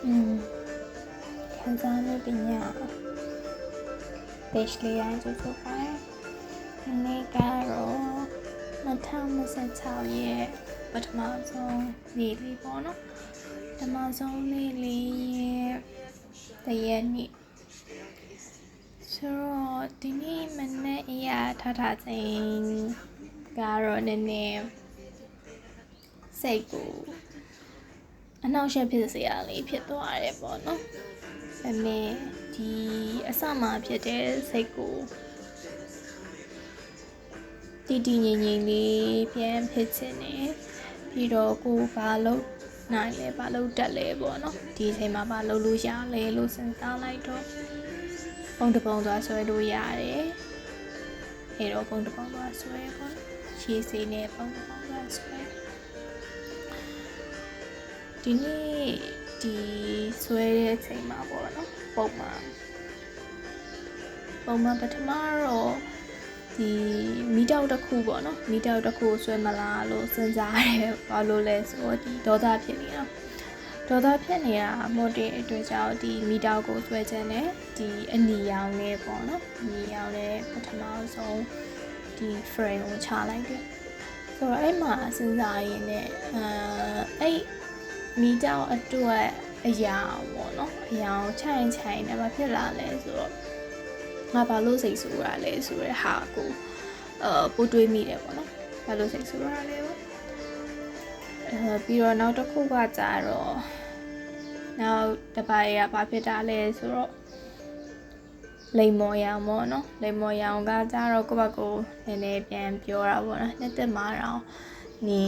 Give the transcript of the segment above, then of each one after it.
ခံစားမှုပညာ page လေးရိုင်းကြည့်ဆိုပါတယ်ဒီနေ့ကတော့2026ရဲ့ပထမဆုံးနေ့လေးပေါ့နော်ပထမဆုံးနေ့လေးရဲ့တရက်နေ့ဆိုတော့ဒီနေ့မနေ့အရာထားချိန်ကတော့နည်းနည်းစိတ်ကိုအနှောက်အယှက်ဖြစ်စရာလေးဖြစ်သွားတယ်ပေါ့နော်ဒါပေမဲ့ဒီအစမှဖြစ်တဲ့စိတ်ကိုတည်ငြိမ်လေးပြန်ဖြစ်ချင်တယ်ပြီးတော့ကိုဘာလို့နိုင်လဲဘာလို့တက်လဲပေါ့နော်ဒီအချိန်မှာဘာလို့လို့ရလဲလို့စဉ်းစားလိုက်တော့ပုံတစ်ပုံသွားဆွဲလို့ရတယ်အဲ့တော့ပုံတစ်ပုံသွားဆွဲပေါ့ရှည်စေးနဲ့ပုံတစ်ပုံသွားဆွဲဒီနေ့ဒီဆွဲတဲ့အချိန်မှာပေါ့နော်ပုံမှန်ပထမတော့ဒီမီတောက်တစ်ခုပေါ့နော်မီတောက်တစ်ခုဆွဲမလားလို့စဉ်းစားရတယ်ဘာလို့လဲဆိုတော့ဒီဒေါသဖြစ်နေတာမို့တဲ့အတွက်ကြောင့်ဒီမီတောက်ကိုဆွဲခြင်းနဲ့ဒီအနီရောင်နဲ့ပေါ့နော်အနီရောင်နဲ့ပထမဆုံးဒီ frame ကိုချလိုက်တယ်ဆိုတော့အဲ့မှာစဉ်းစားရင်းနဲ့အဲ့မီတောက်အတွက်အရာပေါ့နော်အရာချိုင်နဲ့ဘာဖြစ်လာလဲဆိုတော့ငါဘာလို့စိတ်ဆိုးရလဲဆိုတဲ့ဟာကိုပို့တွေးမိတယ်ပေါ့နော်ဘာလို့စိတ်ဆိုးရလဲပေါ့ပြီးတော့နောက်တစ်ခုကကြတော့နောက်တစ်ပတ်ရဘာဖြစ်တာလဲဆိုတော့လိမ္မော်ရောင်ပေါ့နော်လိမ္မော်ရောင်ကကြတော့ကိုယ့်ဘက်ကိုနည်းနည်းပြန်ပြောတာပေါ့နော်နှစ်သက်မှာတော့နေ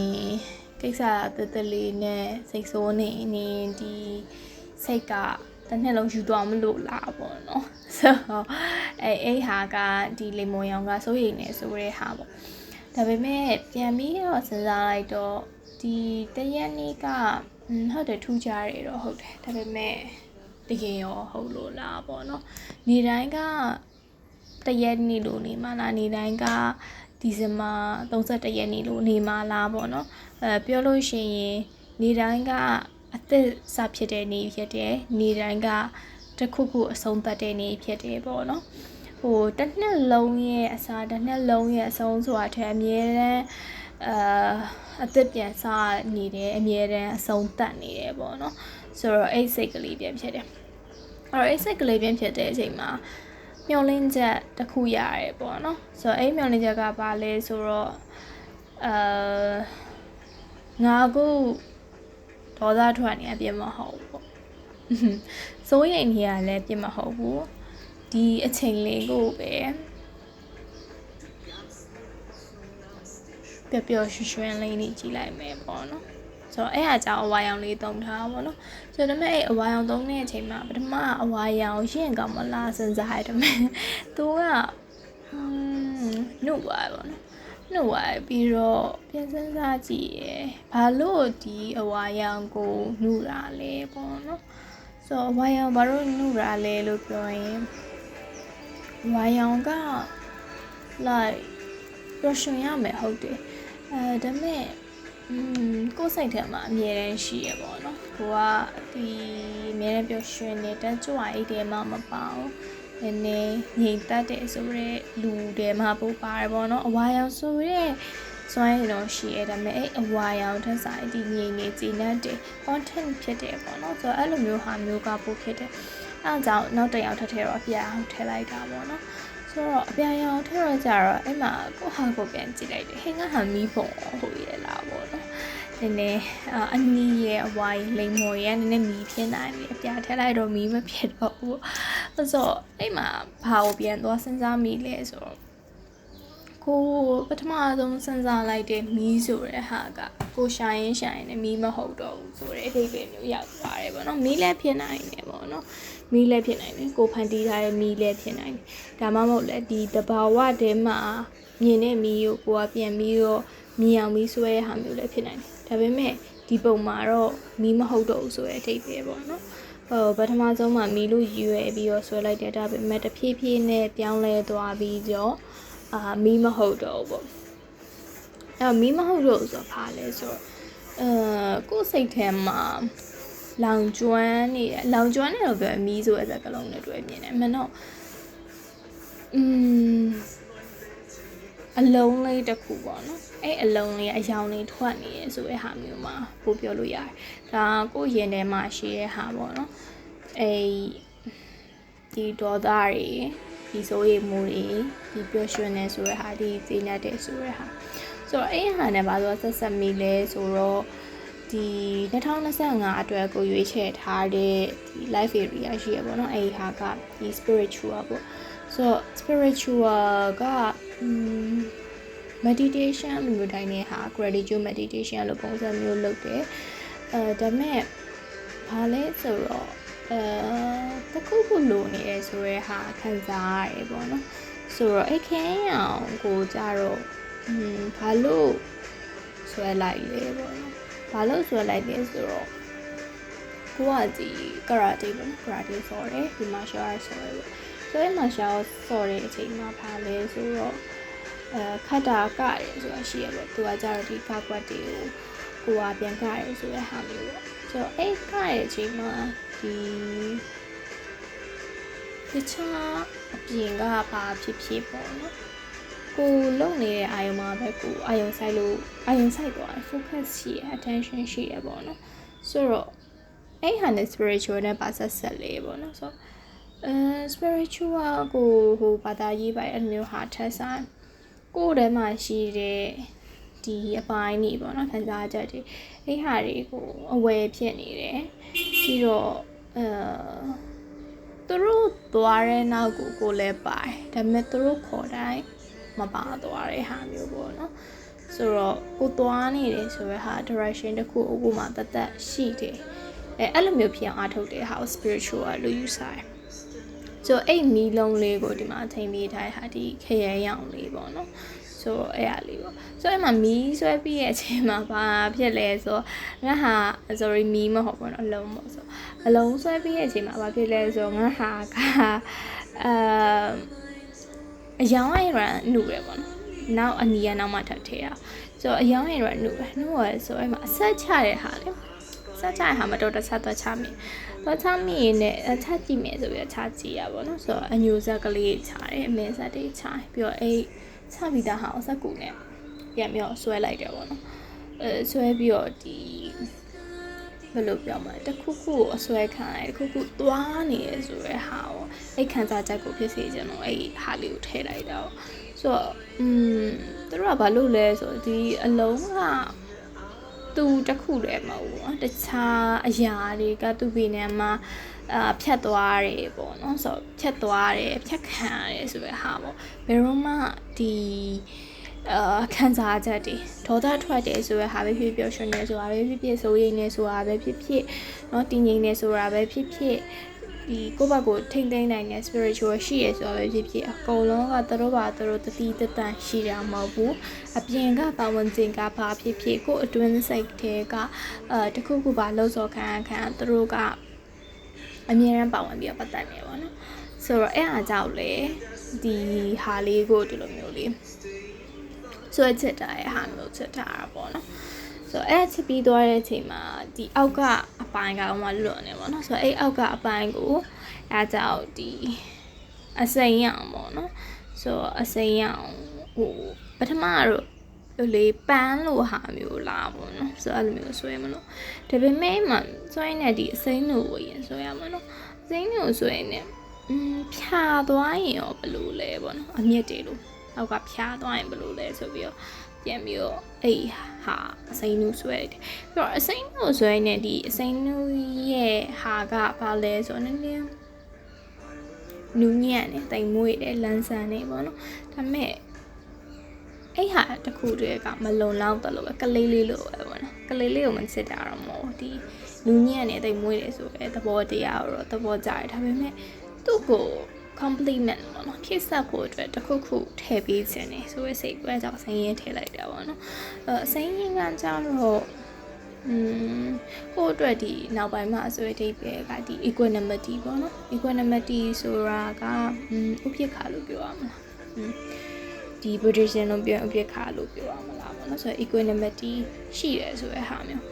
ကိစ္စတလေးနဲ့စိတ်ဆိုးနေဒီစိတ်ကတစ်နှစ်လုံးယူသွားမလို့လားပေါ့နော်ဆိုတော့အဲ့ဟာကဒီလိမ္မော်ရောင်ကစိုးရိမ်နေဆိုတဲ့ဟာပေါ့ဒါပေမဲ့ပြန်ပြီးတော့စဉ်းစားလိုက်တော့ဒီတရက်နေ့ကဟုတ်တယ်ထူးခြားတယ်တော့ဟုတ်တယ်ဒါပေမဲ့တကယ်ရောဟုတ်လို့လားပေါ့နော်နေတိုင်းကတရက်နေ့လို့နေမှာလားနေတိုင်းကဒီဇင်ဘာ31ရက်နေ့လို့နေမှာလားပေါ့နော်ပြောလို့ရှိရင်နေတိုင်းကအသက်စဖြစ်တဲ့နေ့ဖြစ်တယ်နေတိုင်းကတစ်ခုခုအဆုံးသတ်တဲ့နေ့ဖြစ်တယ်ပေါ့နော်ဟိုတစ်နှစ်လုံးရဲ့အစားတစ်နှစ်လုံးရဲ့အဆုံးဆိုတာထက်အမြဲတမ်းအသက်ပြန်စားနေတယ်အမြဲတမ်းအဆုံးသတ်နေတယ်ပေါ့နော်ဆိုတော့အဲ့စိတ်ကလေးပြန်ဖြစ်တယ်အဲ့တော့အဲ့စိတ်ကလေးပြန်ဖြစ်တဲ့အချိန်မှာမျောလင်းချက်တစ်ခုရတယ်ပေါ့နော်ဆိုတော့အဲ့မျောလင်းချက်ကဘာလဲဆိုတော့ငါခုဒေါသထွက်နေအပြစ်မဟုတ်ဘူးပေါ့စိုးရိမ်နေရလည်းပြစ်မဟုတ်ဘူးဒီအချိန်လေးကိုပဲပျော်ရွှင်လေးနေကြည့်လိုက်မယ်ပေါ့နော်ဆိုတော့အဲ့ဟာကြောင့်အဝါရောင်လေးတုံထားပေါ့နော်ဆိုတော့ဒါပေမဲ့အဲ့အဝါရောင်တုံးတဲ့အချိန်မှာပထမအဝါရောင်ရှင်းကောင်မလားစဉ်းစားရတယ်ဒါပေမဲ့သူကနှုတ်ပါပေါ့နော်နှုတ်ပါပြီးတော့ပြန်စဉ်းစားကြည့်ရယ်ဘာလို့ဒီအဝါရောင်ကိုနှုတ်တာလဲပေါ့နော်ဆိုတော့အဝါရောင်ဘာလို့နှုတ်တာလဲလို့ပြောရင်အဝါရောင်က like ပျော်ရွှင်ရမယ်ဟုတ်တယ်ဒါပေမဲ့ကိုယ်စိတ်ထဲမှာအမြဲတမ်းရှိရပေါ့နော်ကိုကဒီအမြဲတမ်းပျော်ရွှင်နေတကြွအိတ်ထဲမှာမပါဘူးနည်းနည်းငြိမ်သက်တဲ့ဆိုတဲ့လူတွေမှာပို့ပါတယ်ပေါ့နော်အဝါရောင်ဆိုတဲ့စွမ်းရည်တော့ရှိရဒါပေမဲ့အဲ့အဝါရောင်ထက်ဆိုင်ဒီငြိမ်နေကြည်နပ်တဲ့ content ဖြစ်တယ်ပေါ့နော်ဆိုတော့အဲ့လိုမျိုးဟာမျိုးကပို့ဖြစ်တယ်အဲ့ဒါကြောင့်နောက်တစ်ယောက်ထပ်ထဲတော့အပြာထည့်လိုက်တာပေါ့နော်ဆိုတော့အပြာရောင်ထည့်တော့ကြတော့အဲ့မှာကိုဟာကိုပြန်ကြည့်လိုက်တယ်ဟင်းကဟာမီးပုံဟိုရလားပေါ့နော်နည်းနည်းအနီးရဲ့အဝါလိမ်မော်ရဲ့နည်းနည်းမီးဖြစ်နိုင်ပြီအပြာထည့်လိုက်တော့မီးမဖြစ်တော့ဘူးဆိုတော့အဲ့မှာဘာကိုပြန်သွားစဉ်းစားမိလဲဆိုတော့ကိုပထမဆုံးစဉ်းစားလိုက်တဲ့မီးဆိုတဲ့ဟာကကိုရှာရင်နဲ့မီးမဟုတ်တော့ဘူးဆိုတဲ့အဓိပ္ပာယ်မျိုးရောက်သွားတယ်ပေါ့နော်မီးလည်းဖြစ်နိုင်တယ်ပေါ့နော်မီးလည်းဖြစ်နိုင်တယ်ကိုဖန်တီးထားတဲ့မီးလည်းဖြစ်နိုင်တယ်ဒါမှမဟုတ်လည်းဒီတဘာဝတဲမှာမြင်တဲ့မီးကိုကိုကပြန်ပြီးတော့မြင်အောင်မီးဆွဲတဲ့ဟာမျိုးလည်းဖြစ်နိုင်တယ်ဒါပေမဲ့ဒီပုံမှာတော့မီးမဟုတ်တော့ဘူးဆိုတဲ့အဓိပ္ပာယ်ပေါ့နော်ပထမဆုံးမှာမီးလို့ရွယ်ပြီးတော့ဆွဲလိုက်တယ်ဒါပေမဲ့တဖြည်းဖြည်းနဲ့ပြောင်းလဲသွားပြီးတော့မီးမဟုတ်တော့ဘူးပေါ့မီးမဟုတ်တော့ဆိုတော့ဘာလဲဆိုတော့ကိုယ်စိတ်ထဲမှာ လောင်ကျွမ်းနေတယ်လောင်ကျွမ်းနေတော့ပြောမီးဆိုတဲ့စကားလုံးနဲ့တွေ့မြင်တယ်မနော်အလုံးလေးတစ်ခုပေါ့နော်အဲ့အလုံးလေးအယောင်လေးထွက်နေရဆိုတဲ့ဟာမျိုးမှာပို့ပြောလို့ရတယ်ဒါကိုယ့်ရင်ထဲမှာရှိတဲ့ဟာပေါ့နော်အဲ့ဒီဒေါသတွေဒီစိုးရိမ်မှုတွေဒီပျော်ရွှင်နေဆိုတဲ့ဟာဒီသိနေတဲ့ဆိုတဲ့ဟာဆိုတော့အဲ့ဟာနဲ့ပါဆိုဆက်ဆက်မိလဲဆိုတော့ဒီ2025အတွက်ကိုရွေးချယ်ထားတဲ့ဒီ life area ရှိရပေါ့နော်အဲ့ဒီဟာကဒီ spiritual ပေါ့ဆိုတော့ spiritual ကmeditation မျိုးတိုင်းနဲ့ဟာ gratitude meditation လို့ပုံစံမျိုးလုပ်တယ်ဒါမဲ့ဘာလဲဆိုတော့တခုခုလိုနေရဲဆိုရဲဟာခံစားရတယ်ပေါ့နော်ဆိုတော့အခင်းအောင်ကိုကြတော့ဘာလို့ဆွဲလိုက်လဲပေါ့နော်ဘာလို့ဆွဲလိုက်လဲဆိုတော့ကိုကဒီ karate ပေါ့နော် karate ဆော်တယ်ဒီ martial arts ဆော်တယ်ပေါ့ဆိုရင် martial arts ဆော်တဲ့အချိန်မှာဘာလဲဆိုတော့ခတ်တာကရတယ်ဆိုတာရှိရပေါ့သူကကြတော့ဒီကကွက်တွေကိုကိုကပြန်ကရတယ်ဆိုတဲ့ဟာမျိုးပေါ့ဆိုတော့အဲ့ကရဲ့အချိန်မှာဒီတခြားအပြင်ကဘာဖြစ်ဖြစ်ပေါ့နော်ကိုလုံနေတဲ့အာယုံမှာပဲကိုအာယုံဆိုင်လို့အာယုံဆိုင်သွားတယ် focus ရှိရ attention ရှိရပေါ့နော်ဆိုတော့အဲ့ဟာနဲ့ spiritual နဲ့ပါဆက်လေးပေါ့နော်ဆိုတော့spiritual ကိုဟိုဘာသာရေးပိုင်းအမျိုးဟာထက်ဆိုင်ကိုယ်ထဲမှာရှိတဲ့ဒီအပိုင်းနေပေါ့နော်ခံစားချက်တွေအဲ့ဟာတွေကိုအဝယ်ဖြစ်နေတယ်ပြီးတော့သူတို့သွားတဲ့နောက်ကိုလည်းပါတယ်ဒါပေမဲ့သူတို့ခေါ်တိုင်းမပါသွားတဲ့ဟာမျိုးပေါ့နော်ဆိုတော့ကိုသွားနေတယ်ဆိုရဟာ direction တစ်ခုအခုမှတသက်ရှိတယ်အဲ့လိုမျိုးဖြစ်အောင်အားထုတ်တဲ့ဟာ spiritual လို့ယူဆတယ်ဆိုအဲ့မီးလုံးလေးကိုဒီမှာထိမ့်ပေးထားတဲ့ဟာဒီခရဲရောင်လေးပေါ့နော်ဆိုတော့အဲ့ဟာလေးပေါ့ဆိုတော့အဲ့မှာမီးဆွဲပြီးရဲ့အချိန်မှာဘာဖြစ်လဲဆိုတော့ငါဟာ sorry မီးမဟုတ်ဘူးနော်အလုံးပေါ့ဆိုအလုံးဆွဲပြီးရဲ့အချိန်မှာဘာဖြစ်လဲဆိုတော့ငါဟာကအယောင်ရန်နှုတ်ရပေါ့နော်နောက်အနီးရနောက်မှထပ်ထည့်ရဆိုတော့အယောင်ရန်နှုတ်ရဆိုအဲ့မှာအဆက်ချတဲ့ဟာလေဆက်ချတဲ့ဟာမတော်တဆသွားချမိတော့ချမိရင်လည်းချကြည့်မယ်ဆိုပြီးချကြည့်ရပါတော့ဆိုတော့အညိုဆက်ကလေးချတယ်အမဲဆက်တွေချပြီးတော့အဲ့ချပြီးသားဟာအဆက်ကူနဲ့ပြန်ပြီးတော့ဆွဲလိုက်တယ်ပေါ့နော်ဆွဲပြီးတော့ဒီဘယ်လိုပြောမလဲတခုခုကိုအဆွဲခံရတယ်တခုခုသွားနေရဆိုရဲဟာကိုအဲ့ခံစားချက်ကိုဖြစ်စေချင်တော့အဲ့ဟာလေးကိုထည့်လိုက်တော့ဆိုတော့သူတို့ကဘာလို့လဲဆိုတော့ဒီအလုံးကသူတခုလည်းမဟုတ်ဘူးနော်တခြားအရာတွေကသူ့ဘေးထဲမှာဖြတ်သွားတယ်ပေါ့နော်ဆိုတော့ဖြတ်သွားတယ်ဖြတ်ခံရတယ်ဆိုတဲ့ဟာပေါ့ဘယ်တော့မှဒီခံစားချက်တွေဒေါသထွက်တယ်ဆိုတဲ့ဟာပဲဖြစ်ပြောရှင်နေဆိုတာပဲဖြစ်ဖြစ်စိုးရိမ်နေဆိုတာပဲဖြစ်ဖြစ်เนาะတည်ငြိမ်နေဆိုတာပဲဖြစ်ဖြစ်ဒီကိုယ့်ဘက်ကိုထိမ့်သိမ်းနိုင်တဲ့ spiritual ရှိရဆိုတာပဲဖြစ်ဖြစ်အကုန်လုံးကသူတို့တတိတတန်ရှိတာမဟုတ်ဘူးအပြင်ကပါဝင်ခြင်းကဘာဖြစ်ဖြစ်ကိုယ့်အတွင်းစိတ်ထဲကတခုခုပါလှုပ်ဆော်ခံသူတို့ကအမြဲတမ်းပါဝင်ပြီးပတ်သက်နေပါတော့ဆိုတော့အဲ့အားကြောင့်လေဒီဟာလေးကိုဒီလိုမျိုးလေးဆွဲချက်တာရဲ့ဟာမျိုးချက်တာပေါ့နော်ဆိုတော့အဲ့ချပြီးသွားတဲ့အချိန်မှာဒီအောက်ကအပိုင်းကမှလွတ်နေပေါ့နော်ဆိုတော့အဲ့အောက်ကအပိုင်းကိုအဲ့ကြောင့်ဒီအစိမ်းရအောင်ပေါ့နော်ဆိုတော့အစိမ်းရအောင်ဟိုပထမတော့လေပန်းလိုဟာမျိုးလာပေါ့နော်ဆိုတော့အဲ့လိုမျိုးဆွဲမလို့ဒါပေမဲ့မှဆွဲနေဒီအစိမ်းလိုကိုရင်ဆွဲရမှာနော်အစိမ်းလိုဆွဲနေဖြာသွားရင်ရောဘယ်လိုလဲပေါ့နော်အမြင့်တေလို့အောက်ကဖြာသွားရင်ဘယ်လိုလဲဆိုပြီးတော့ပြန်ပြီးတော့အဲ့ဟာအစိမ်းနူးဆွဲတယ်ပြီးတော့အစိမ်းနူးဆွဲနေဒီအစိမ်းနူးရဲ့ဟာကဘာလဲဆိုတော့နည်းနည်းနူးညံ့နေတိုင်မွေးတယ်လန်းဆန်နေပေါ့နော်ဒါပေမဲ့အဲ့ဟာတခုတည်းကမလုံလောက်တယ်လို့ပဲကလေးလေးလို့ပဲပေါ့နော်ကလေးလေးကိုမစစ်တာတော့မဟုတ်ဒီနူးညံ့နေတိုင်မွေးတယ်ဆိုပဲသဘောတရားတော့သဘောကျတယ်ဒါပေမဲ့သူ့ကိုcompliment ပေါ့နော်ဖြည့်ဆပ်ဖို့အတွက်တခုခုထည့်ပေးခြင်းနေဆိုရစိတ်ကွဲကြောင့်စိမ်းရင်းထည့်လိုက်တာပေါ့နော်စိမ်းရင်းကကြတော့ကိုယ့်အတွက်ဒီနောက်ပိုင်းမှာဆိုရတဲ့ပဲကဒီ equanimity ပေါ့နော် equanimity ဆိုတာကဥပ္ပခါလို့ပြောရမလားဒီ Buddhism လို့ပြောဥပ္ပခါလို့ပြောရမလားပေါ့နော်ဆိုတော့ equanimity ရှိတယ်ဆိုတဲ့ဟာမျိုး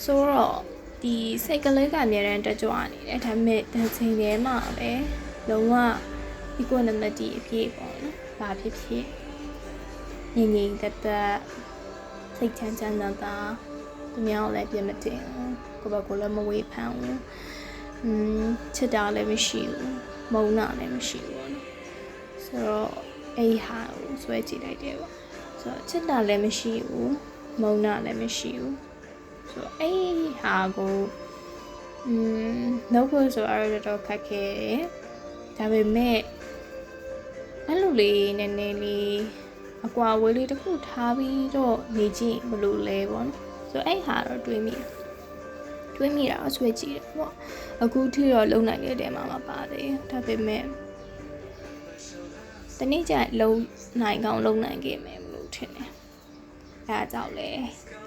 ဆိုတော့ ဒီစိတ်ကလေးကအများရန်တက်ကြွနေတယ်ဒါပေမဲ့တချိန်တည်းမှာပဲလုံးဝ equanimity အပြည့်ပေါ့နော်ဘာဖြစ်ဖြစ်ငြိမ်ငြိမ်သက်သက်စိတ်ချမ်းချမ်းသာသာသူများလည်းပြမတင်ကိုယ့်ဘက်ကိုလည်းမဝေဖန်ဘူးချစ်တာလည်းမရှိဘူးမုန်းတာလည်းမရှိဘူးပေါ့နော်ဆိုတော့အဲ့ဟာကိုဆွဲကြည့်လိုက်တယ်ပေါ့ဆိုတော့ချစ်တာလည်းမရှိဘူးမုန်းတာလည်းမရှိဘူးဆိုတော့အဲ့ဟာကိုနောက်ဖို့ဆိုတော့ခက်ခဲတယ်ဒါပေမဲ့အဲ့လိုလေးနည်းနည်းလေးအကွာဝေးလေးတစ်ခုထားပြီးတော့နေကြည့်ဘယ်လိုလဲပေါ့နော်ဆိုတော့အဲ့ဟာတော့တွေးမိတာဆွဲကြည့်တယ်ပေါ့အခုထိတော့လုံနိုင်ခဲ့တယ်မှာမပါသေးဒါပေမဲ့တနေ့ကျရင်လုံနိုင်ကောင်းလုံနိုင်ခဲ့မယ်လို့ထင်တယ်အဲဒါကြောင့်လေ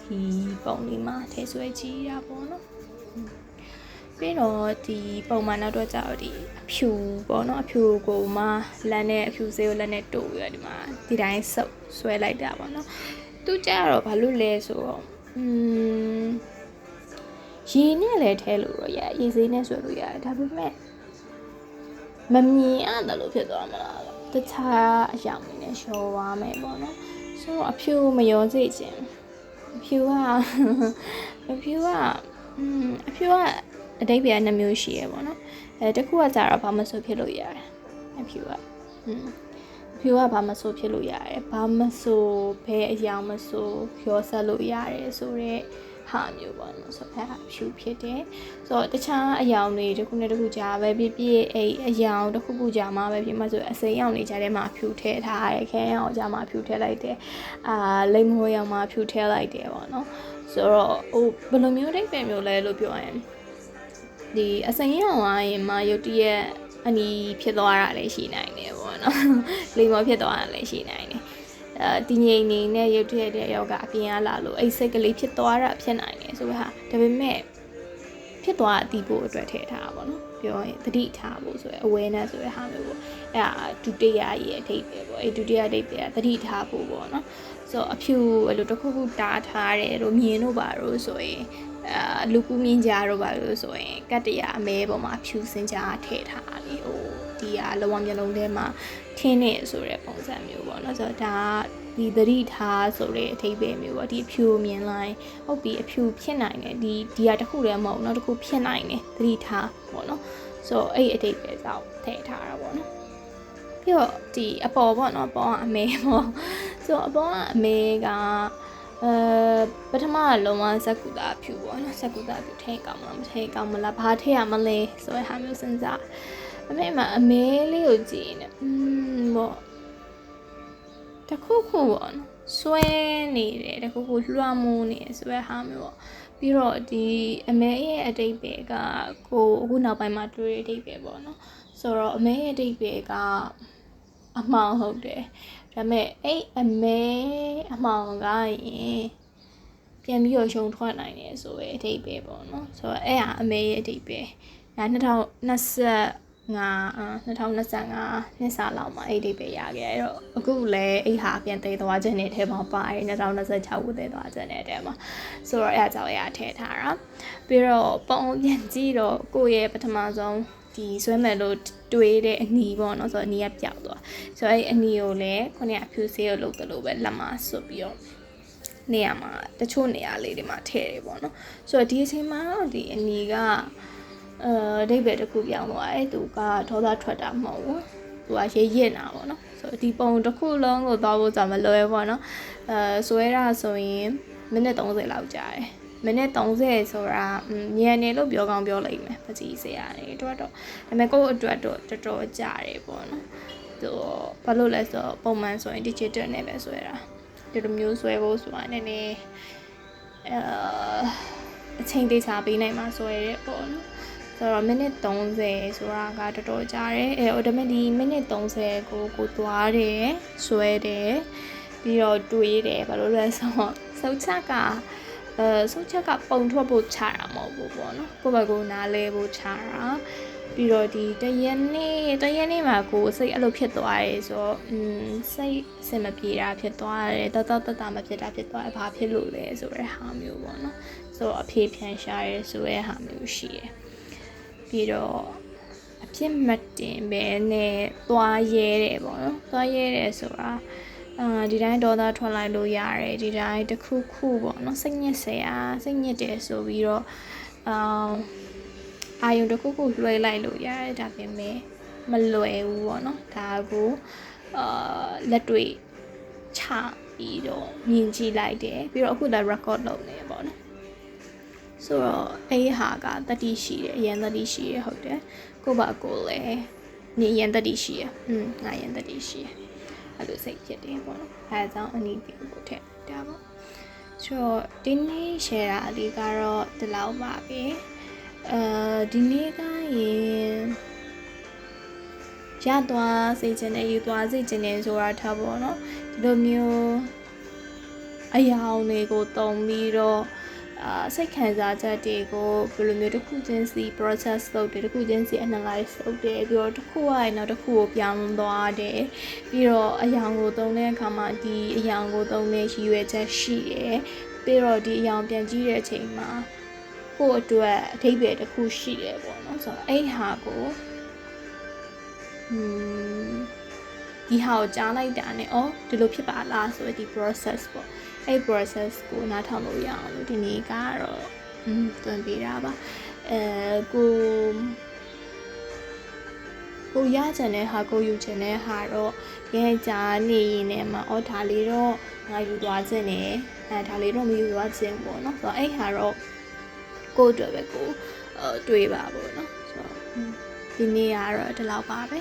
ဒီပုံလေးမှာထည့်ဆွဲကြည့်ရပါတော့ပြီးတော့ဒီပုံမှန်တော့ကြတော့ဒီအဖြူပေါ့နော်အဖြူကိုမှလက်နဲ့အဖြူစေးကိုလက်နဲ့တို့ပြီးတော့ဒီမှာဒီတိုင်းဆုပ်ဆွဲလိုက်တာပေါ့နော်သူကြတော့ဘာလို့လဲဆိုတော့ရေနဲ့လည်းထဲလို့တော့ရေစေးနဲ့ဆွဲလို့ရတယ်ဒါပေမဲ့မမြင်ရတယ်လို့ဖြစ်သွားမှာလားတခြားအရာတွေနဲ့ရှော်သွားမယ်ပေါ့နော်ဆိုတော့အဖြူမရောစေချင်အဖြူကအတိတ်ပြ2မျိုးရှိရပေါ့နော်တခုကကြတော့ဘာမဆိုဖြစ်လို့ရတယ်အဖြူကဘာမဆိုဖြစ်လို့ရတယ်ဘာမဆိုဘဲအရာမဆိုရောဆက်လို့ရတယ်ဆိုတော့ဟာမျိုးပေါ့နော်ဆိုတော့အဖြူဖြစ်တယ်ဆိုတော့တခြားအယောင်တွေတစ်ခုနဲ့တစ်ခုကြားပဲပြည့်အဲ့အယောင်တစ်ခုကြားမှာပဲဖြစ်မှာဆိုအစိမ်းရောင်တွေကြားထဲမှာအဖြူထည့်ထားရတယ်ခဲရောင်ကြားမှာအဖြူထည့်လိုက်တယ်လိမ္မောရောင်မှာအဖြူထည့်လိုက်တယ်ပေါ့နော်ဆိုတော့ဘယ်လိုမျိုးတိတ်ပဲမျိုးလဲလို့ပြောရင်ဒီအစိမ်းရောင်ဝိုင်းမှာရုတ်တရက်အနီဖြစ်သွားတာလည်းရှိနိုင်တယ်ပေါ့နော်လိမ္မောဖြစ်သွားတာလည်းရှိနိုင်တယ်တည်ငြိမ်နေနဲ့ရုပ်ထည့်တဲ့ယောဂအပြင်အားလာလို့အဲ့စိတ်ကလေးဖြစ်သွားတာဖြစ်နိုင်တယ်ဆိုတော့ဒါပေမဲ့ဖြစ်သွားအတီးဖို့အတွက်ထည့်ထားတာပေါ့နော်ပြောရင်သတိထားဖို့ဆိုရယ် awareness ဆိုရယ်ဟာမျိုးပေါ့အဲ့ဒါဒုတိယရဲ့အထိပ်ပဲပေါ့အဲ့ဒုတိယအထိပ်ပဲသတိထားဖို့ပေါ့နော်ဆိုတော့အဖြူအဲ့လိုတစ်ခုခုတားထားတယ်လို့မြင်လို့ပါလို့ဆိုရင်လူကူမြင်ကြတော့ပါလို့ဆိုရင်ကတ္တရာအမဲပေါ်မှာဖြူစင်ကြထည့်ထားလေဒီကလောကမျက်လုံးထဲမှာထင်းနေဆိုတဲ့ပုံစံမျိုးပေါ့နော်ဆိုတော့ဒါဒီသတိထားဆိုတဲ့အထိပ္ပယ်မျိုးပေါ့ဒီအဖြူမြင်လိုက်ဟုတ်ပြီအဖြူဖြစ်နိုင်တယ်ဒီကတစ်ခုတည်းမဟုတ်နောက်တစ်ခုဖြစ်နိုင်တယ်သတိထားပေါ့နော်ဆိုတော့အဲ့အထိပ္ပယ်ကြောင့်ထည့်ထားတာပေါ့နော်ပြီးတော့ဒီအပေါ်ပေါ့နော်အပေါ်ကအမဲပေါ့ဆိုတော့အပေါ်ကအမဲကပထမလုံးဝစက္ကူတာဖြူပေါ့နော်စက္ကူတာဖြူထဲကောင်းမလားမထဲကောင်းမလားဘာထဲရမလဲဆိုတဲ့ဟာမျိုးစဉ်းစားအမေမှာအမဲလေးကိုကြည့်နေပေါ့တခုခုပေါ့နော်ဆွဲနေတယ်တခုခုလွှမ်းမိုးနေတယ်ဆိုတဲ့ဟာမျိုးပေါ့ပြီးတော့ဒီအမဲရဲ့အတိတ်ပဲကကိုအခုနောက်ပိုင်းမှာတွေ့တဲ့အတိတ်ပဲပေါ့နော်ဆိုတော့အမဲရဲ့အတိတ်ပဲကအမှောင်ဟုတ်တယ်ဒါပေမဲ့အဲ့အမဲအမှောင်ကရင်ပြန်ပြီးတော့ရှုံထွက်နိုင်တယ်ဆိုရဲအထိပ်ပဲပေါ့နော်ဆိုတော့အဲ့ဟာအမဲရဲ့အထိပ်ပဲဒါ2025နှစ်စာလောက်မှာအဲ့ဒီပဲရခဲ့အဲ့တော့အခုလည်းအဲ့ဟာပြန်သေးသွားခြင်းနဲ့အဲထဲမှာပါတယ်2026ကိုသေးသွားခြင်းနဲ့အဲထဲမှာဆိုတော့အဲ့အကြောင်းအရာထည့်ထားတာပြီးတော့ပုံပြန်ကြည့်တော့ကိုယ့်ရဲ့ပထမဆုံးဒီဆွဲမယ်လို့တွေးတဲ့အနီပေါ့နော်ဆိုတော့အနီကပြောက်သွားဆိုတော့အဲ့အနီကိုလည်းခုနကဖြူစေးကိုလုပ်တယ်လို့ပဲလက်မဆွပြီးတော့နေရာမှာတချို့နေရာလေးတွေမှာထည့်တယ်ပေါ့နော်ဆိုတော့ဒီအချိန်မှာတော့ဒီအနီကဒိတ်ပဲတစ်ခုပြောင်းသွားတယ်သူကဒေါသထွက်တာမဟုတ်ဘူးသူကရေးရစ်နေတာပေါ့နော်ဆိုတော့ဒီပုံတစ်ခုလုံးကိုသွားဖို့ဆိုမလွယ်ပေါ့နော်ဆွဲတာဆိုရင်မိနစ်30လောက်ကြာတယ်မိနစ်30ဆိုတာညံနေလို့ပြောကောင်းပြောလိုက်မယ်ပကြီးစရာနေတော့ဒါပေမဲ့ကိုယ့်အတွက်တော့တော်တော်ကြာတယ်ပေါ့နော်သူဘာလို့လဲဆိုတော့ပုံမှန်ဆိုရင် digital နဲ့ပဲဆွဲတာဒီလိုမျိုးဆွဲဖို့ဆိုတာနည်းနည်းအချိန်သေးချာပေးနိုင်မှာဆွဲရဲပေါ့နော်ဆိုတော့မိနစ်30ဆိုတာကတော်တော်ကြာတယ်အဲ့တော့ဒါပေမဲ့ဒီမိနစ်30ကိုသွားတယ်ဆွဲတယ်ပြီးတော့တွေးတယ်ဘာလို့လဲဆိုတော့စုပ်ချက်ကပုံထွက်ဖို့ချတာမဟုတ်ဘူးပေါ့နော်ကိုယ့်ဘက်ကိုနားလဲဖို့ချတာ ပြီးတော့ဒီတရက်နေ့မှာကိုစိတ်အဲ့လိုဖြစ်သွားတယ်ဆိုတော့စိတ်စင်မပြေတာဖြစ်သွားတယ်တမဖြစ်တာဖြစ်သွားတယ်ဘာဖြစ်လို့လဲဆိုတဲ့ဟာမျိုးပေါ့နော်ဆိုတော့အဖေဖြန်ရှာရဲဆိုတဲ့ဟာမျိုးရှိတယ်ပြီးတော့အဖြစ်မတင်ပဲနဲ့သွားရဲတယ်ပေါ့နော်သွားရဲတယ်ဆိုတာဒီတိုင်းဒေါသထွက်လိုက်လို့ရတယ်ဒီတိုင်းတစ်ခုပေါ့နော်စိတ်ညစ်တယ်ဆိုပြီးတော့အာယုံတစ်ခုလွှဲလိုက်လို့ရတယ်ဒါပေမဲ့မလွယ်ဘူးပေါ့နော်ဒါကိုလက်တွေ့ချပြီးတော့မြင်ကြည့်လိုက်တယ်ပြီးတော့အခုလည်း record လုပ်နေပေါ့နော်ဆိုတော့အဲ့ဟာကတတိရှိတယ်အရင်တတိရှိရဟုတ်တယ်ကိုပါကိုလည်းနေအရင်တတိရှိရငါအရင်တတိရှိရအဲ့လိုစိတ်ဖြစ်တယ်ပေါ့နော်အဲဒါကြောင့်အနည်းပြေကိုထည့်တာပေါ့ဆိုတော့ဒီနေ့ share တာအလေးကတော့ဒီလောက်ပါပဲဒီနေ့ကရင်ရသွားစေချင်တယ်ယူသွားစေချင်တယ်ဆိုတာထားပေါ့နော်ဒီလိုမျိုးအရာတွေကိုတုံပြီးတော့စိတ်ခံစားချက်တွေကိုဘယ်လိုမျိုးတစ်ခုချင်းစီ process လုပ်တယ်တစ်ခုချင်းစီ analyze လုပ်တယ်ပြီးတော့တစ်ခုကနောက်တစ်ခုကိုပြောင်းသွားတယ်ပြီးတော့အရာကိုသုံးတဲ့အခါမှာဒီအရာကိုသုံးတဲ့ရည်ရွယ်ချက်ရှိတယ်ပြီးတော့ဒီအရာပြန်ကြည့်တဲ့အချိန်မှာကိုယ့်အတွက်အထိပ္ပယ်တစ်ခုရှိတယ်ပေါ့နော်ဆိုတော့အဲ့ဟာကိုဒီဟာကိုကြားလိုက်တာနဲ့ဒီလိုဖြစ်ပါလားဆိုတော့ဒီ process ပေါ့အဲ့ process ကိုနားထောင်လို့ရအောင်လို့ဒီနေ့ကတော့သွင်းပေးတာပါကိုရချင်တဲ့ဟာကိုယူချင်တဲ့ဟာတော့ရဲကြားနေရင်လည်းမဒါလေးတော့ငါယူသွားခြင်းနဲ့ဒါလေးတော့မယူသွားခြင်းပေါ့နော်ဆိုတော့အဲ့ဟာတော့ကိုအတွက်ပဲကိုတွေးပါပေါ့နော်ဆိုတော့ဒီနေ့ကတော့ဒီလောက်ပါပဲ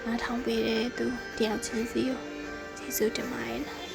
နားထောင်ပေးတဲ့သူတယောက်ချင်းစီကိုကျေးဇူးတင်ပါတယ်